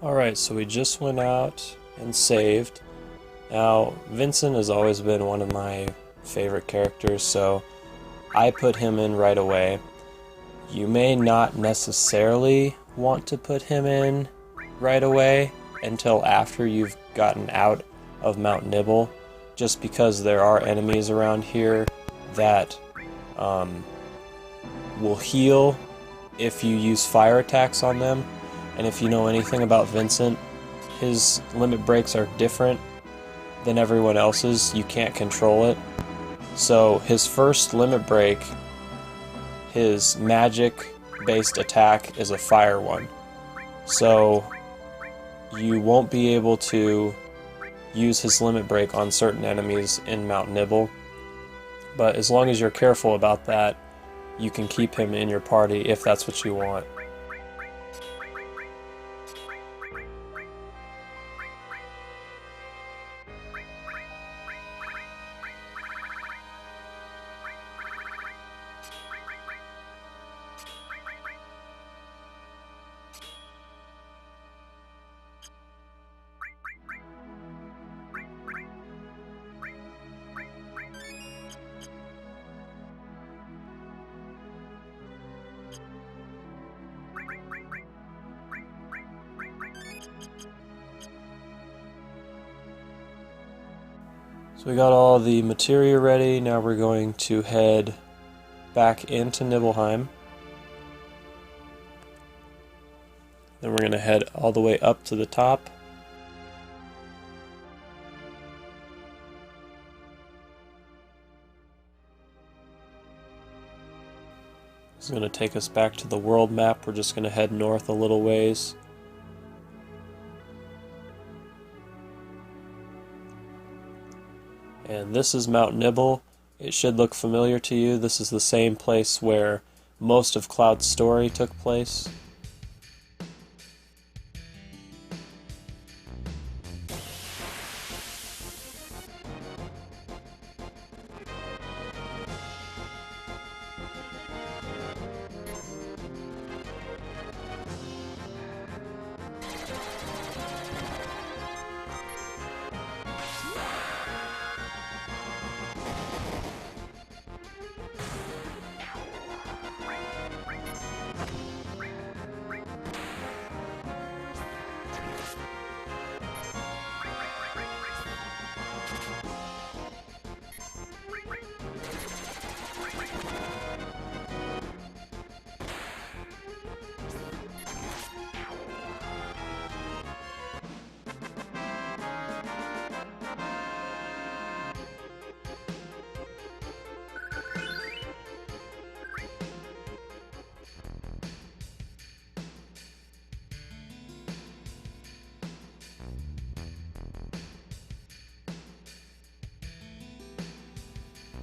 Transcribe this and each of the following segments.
Alright, so we just went out and saved. Now, Vincent has always been one of my favorite characters, so I put him in right away. You may not necessarily want to put him in right away until after you've gotten out of Mount Nibel, just because there are enemies around here that will heal if you use fire attacks on them. And if you know anything about Vincent, his limit breaks are different than everyone else's. You can't control it. So his first limit break, his magic-based attack, is a fire one. So you won't be able to use his limit break on certain enemies in Mount Nibel. But as long as you're careful about that, you can keep him in your party if that's what you want. So we got all the materia ready. Now we're going to head back into Nibelheim. Then we're going to head all the way up to the top. This is going to take us back to the world map. We're just going to head north a little ways. And this is Mount Nibel. It should look familiar to you. This is the same place where most of Cloud's story took place.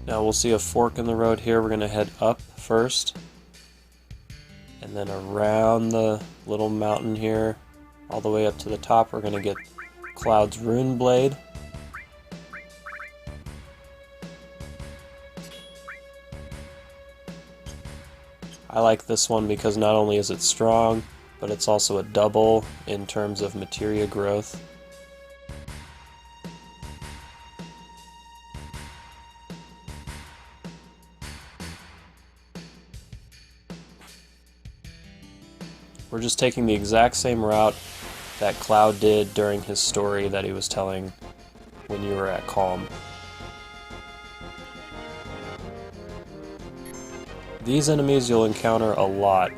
Now we'll see a fork in the road here. We're going to head up first, and then around the little mountain here, all the way up to the top, we're going to get Cloud's Rune Blade. I like this one because not only is it strong, but it's also a double in terms of materia growth. We're just taking the exact same route that Cloud did during his story that he was telling when you were at Calm. These enemies you'll encounter a lot.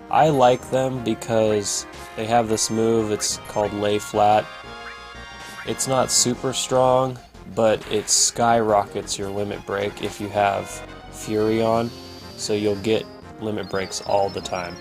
I like them because they have this move, it's called Lay Flat. It's not super strong, but it skyrockets your limit break if you have Fury on, so you'll get limit breaks all the time.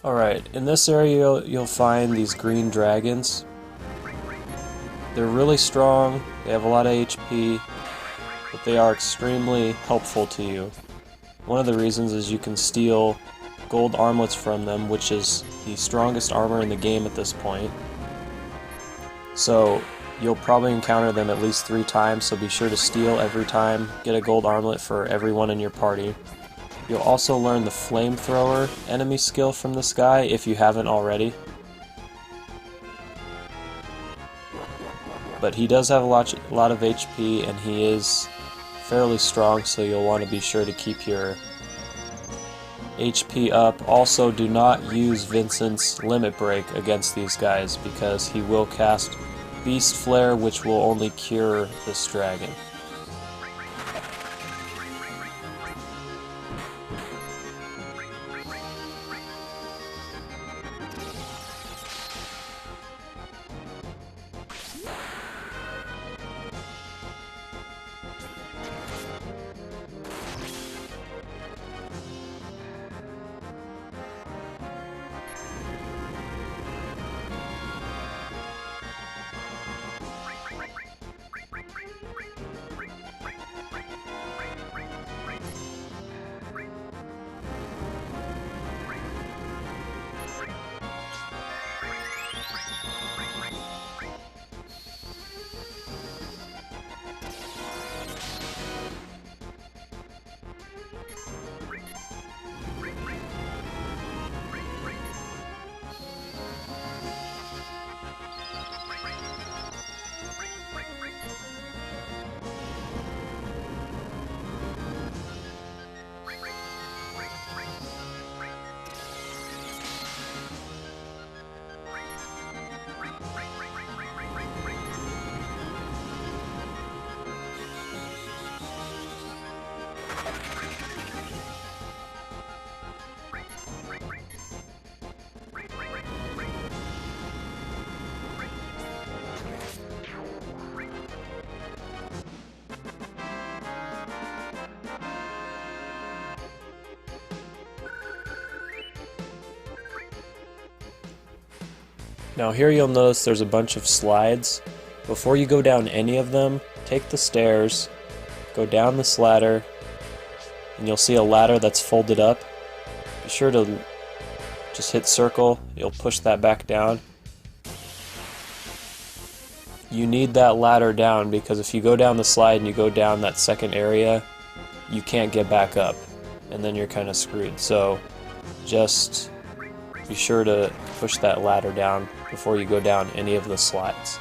Alright, in this area you'll find these green dragons. They're really strong, they have a lot of HP, but they are extremely helpful to you. One of the reasons is you can steal gold armlets from them, which is the strongest armor in the game at this point. So you'll probably encounter them at least 3 times, so be sure to steal every time, get a gold armlet for everyone in your party. You'll also learn the Flamethrower enemy skill from this guy if you haven't already. But he does have a lot of HP and he is fairly strong, so you'll want to be sure to keep your HP up. Also, do not use Vincent's limit break against these guys because he will cast Beast Flare, which will only cure this dragon. Now here you'll notice there's a bunch of slides. Before you go down any of them, take the stairs, go down this ladder, and you'll see a ladder that's folded up. Be sure to just hit circle, you'll push that back down. You need that ladder down because if you go down the slide and you go down that second area, you can't get back up, and then you're kind of screwed. So just be sure to push that ladder down before you go down any of the slides.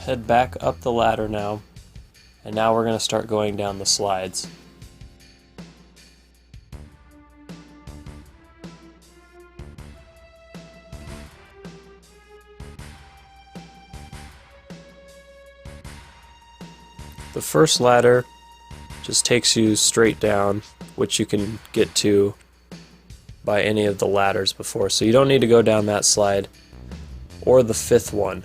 Head back up the ladder now, and now we're going to start going down the slides. The first ladder just takes you straight down, which you can get to by any of the ladders before, so you don't need to go down that slide, or the fifth one.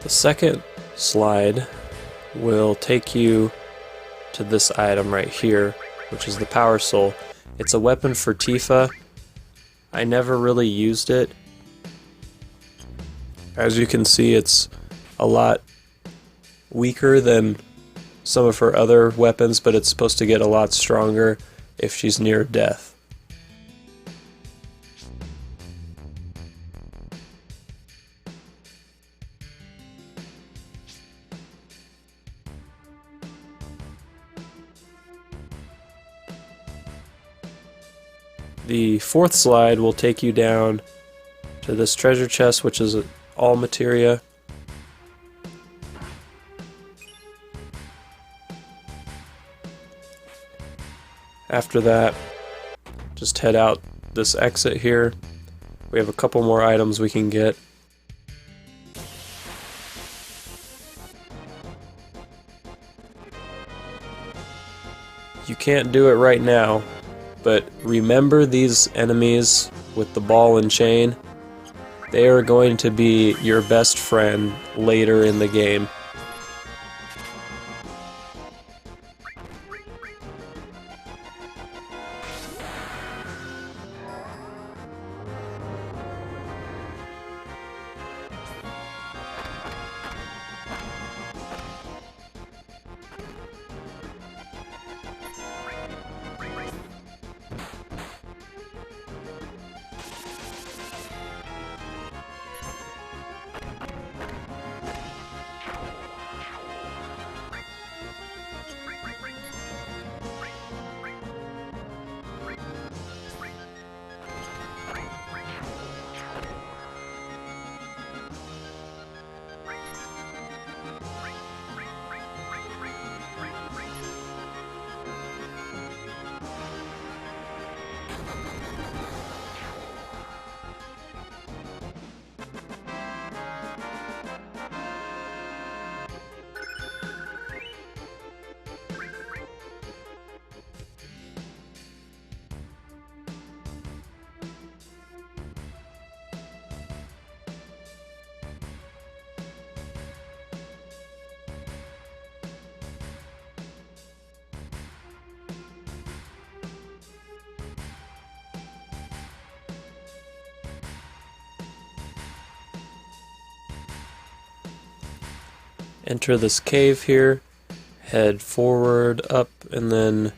The second slide will take you to this item right here, which is the Power Soul. It's a weapon for Tifa. I never really used it. As you can see, it's a lot weaker than some of her other weapons, but it's supposed to get a lot stronger if she's near death. The fourth slide will take you down to this treasure chest, which is all materia. After that, just head out this exit here. We have a couple more items we can get. You can't do it right now, but remember these enemies with the ball and chain. They are going to be your best friend later in the game. Enter this cave here, head forward, up, and then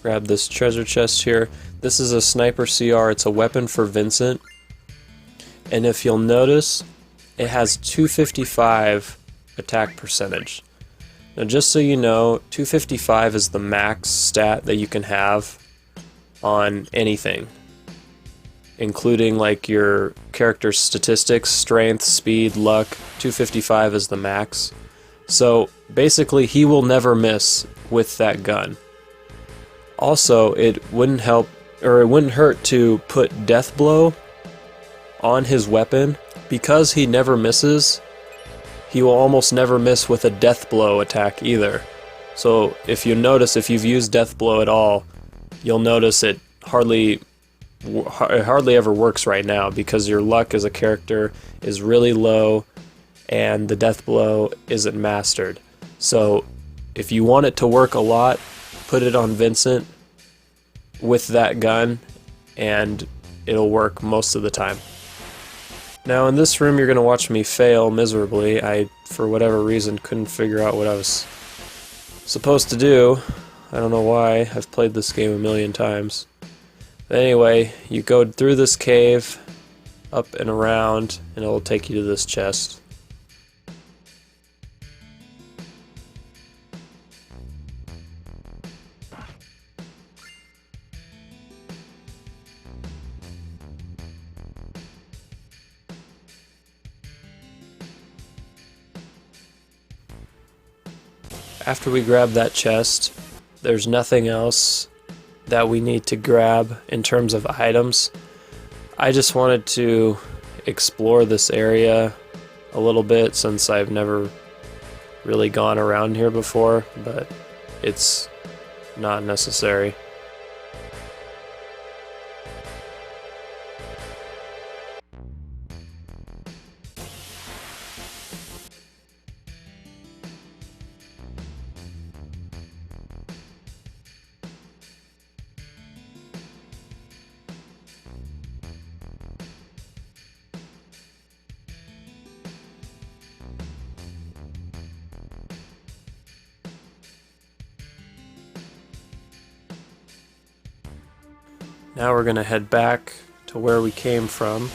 grab this treasure chest here. This is a sniper CR, it's a weapon for Vincent. And if you'll notice, it has 255 attack percentage. Now just so you know, 255 is the max stat that you can have on anything, including like your character statistics, strength, speed, luck. 255 is the max. So basically he will never miss with that gun. Also, it wouldn't hurt to put Death Blow on his weapon. Because he never misses, he will almost never miss with a Death Blow attack either. So if you notice, if you've used Death Blow at all, you'll notice it hardly ever works right now because your luck as a character is really low and the Death Blow isn't mastered. So if you want it to work a lot, put it on Vincent with that gun and it'll work most of the time. Now in this room you're going to watch me fail miserably. I, for whatever reason, couldn't figure out what I was supposed to do. I don't know why. I've played this game a million times. But anyway, you go through this cave, up and around, and it'll take you to this chest. After we grab that chest, there's nothing else that we need to grab in terms of items. I just wanted to explore this area a little bit since I've never really gone around here before, but it's not necessary. Now we're going to head back to where we came from.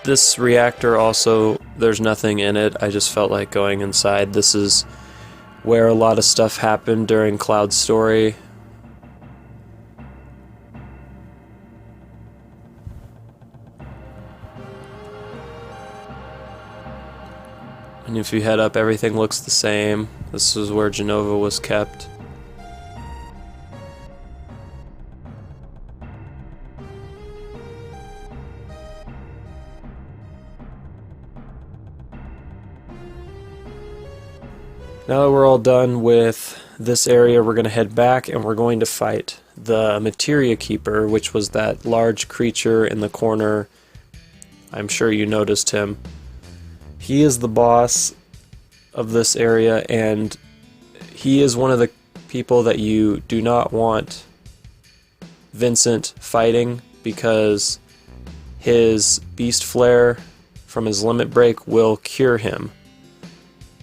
This reactor also, there's nothing in it. I just felt like going inside. This is where a lot of stuff happened during Cloud's story. And if you head up, everything looks the same. This is where Genova was kept. Now that we're all done with this area, we're going to head back and we're going to fight the Materia Keeper, which was that large creature in the corner. I'm sure you noticed him. He is the boss of this area, and he is one of the people that you do not want Vincent fighting, because his Beast Flare from his limit break will cure him.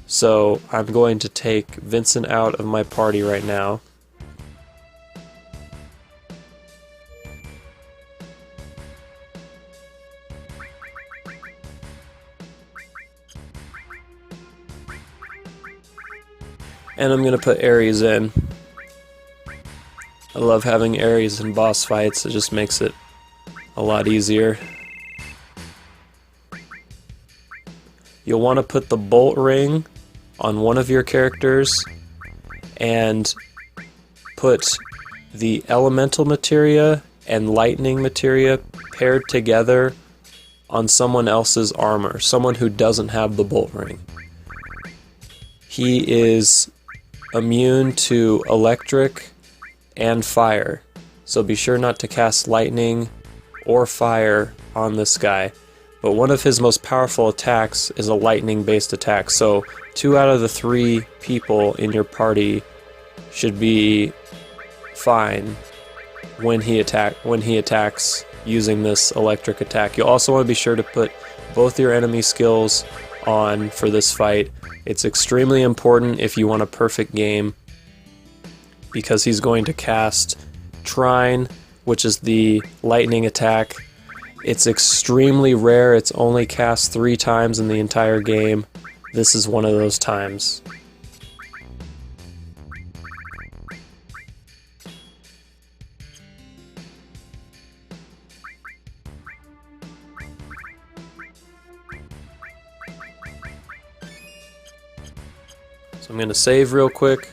So I'm going to take Vincent out of my party right now. And I'm going to put Ares in. I love having Ares in boss fights, it just makes it a lot easier. You'll want to put the bolt ring on one of your characters and put the elemental materia and lightning materia paired together on someone else's armor, someone who doesn't have the bolt ring. He is immune to electric and fire, so be sure not to cast lightning or fire on this guy. But one of his most powerful attacks is a lightning-based attack, so 2 out of the 3 people in your party should be fine when he attacks using this electric attack. You'll also want to be sure to put both your enemy skills on for this fight. It's extremely important if you want a perfect game, because he's going to cast Trine, which is the lightning attack. It's extremely rare. It's only cast 3 times in the entire game. This is one of those times. So I'm going to save real quick,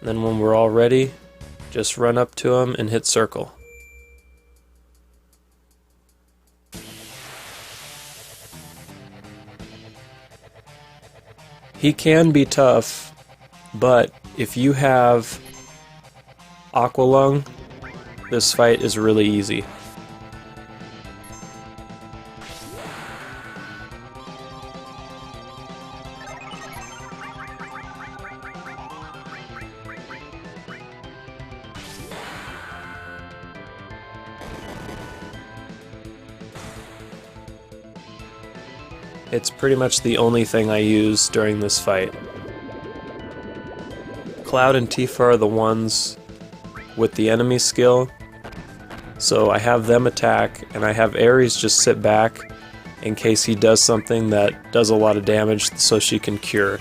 and then when we're all ready, just run up to him and hit circle. He can be tough, but if you have Aqua Lung, this fight is really easy. It's pretty much the only thing I use during this fight. Cloud and Tifa are the ones with the enemy skill, so I have them attack, and I have Ares just sit back in case he does something that does a lot of damage so she can cure.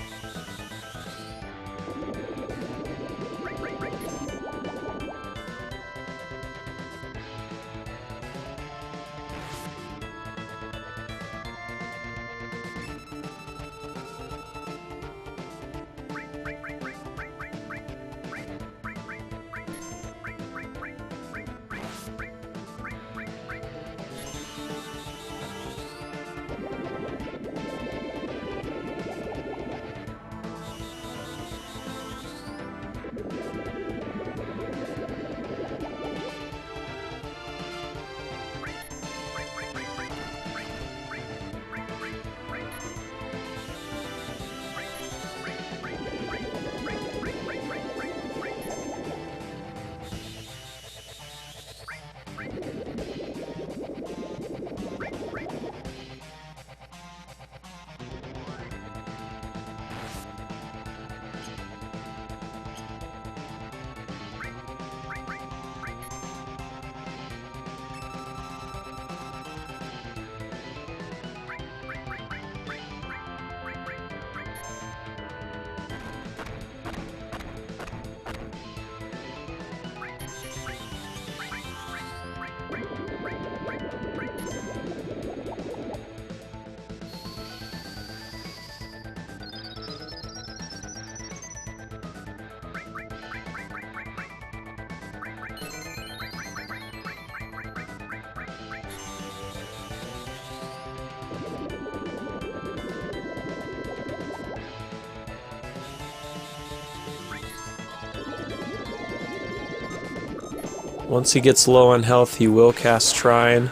Once he gets low on health, he will cast Trine.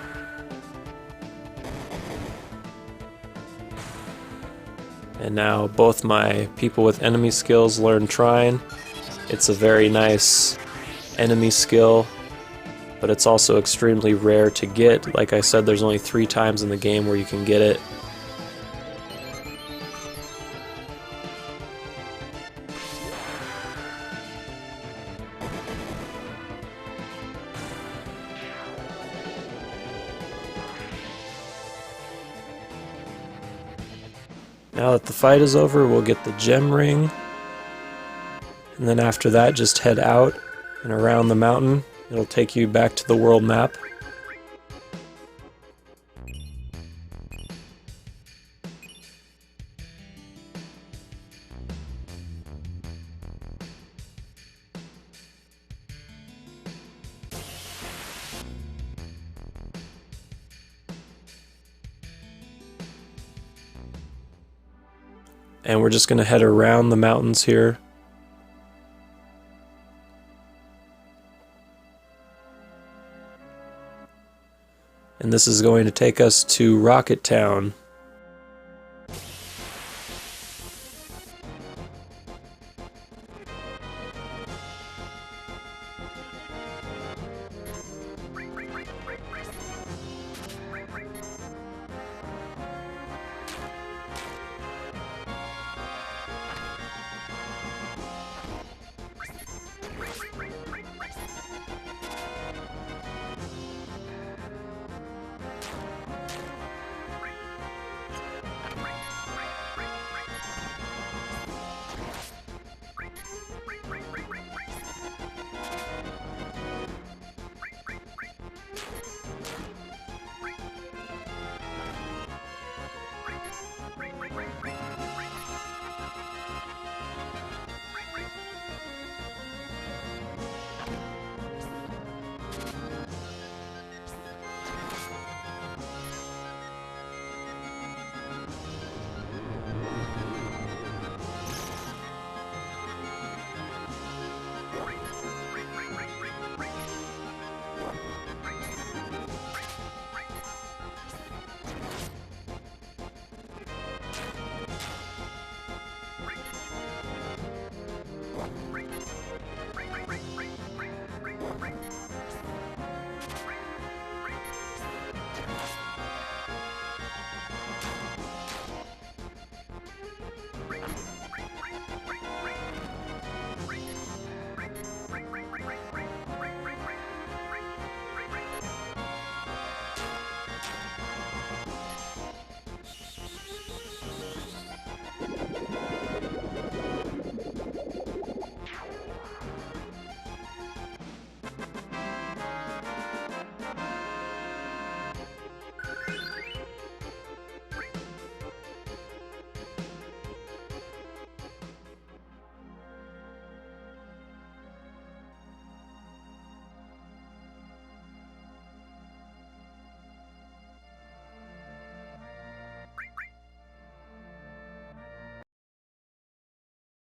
And now both my people with enemy skills learn Trine. It's a very nice enemy skill, but it's also extremely rare to get. Like I said, there's only 3 times in the game where you can get it. Now that the fight is over, we'll get the gem ring. And then after that, just head out and around the mountain. It'll take you back to the world map. And we're just going to head around the mountains here. And this is going to take us to Rocket Town.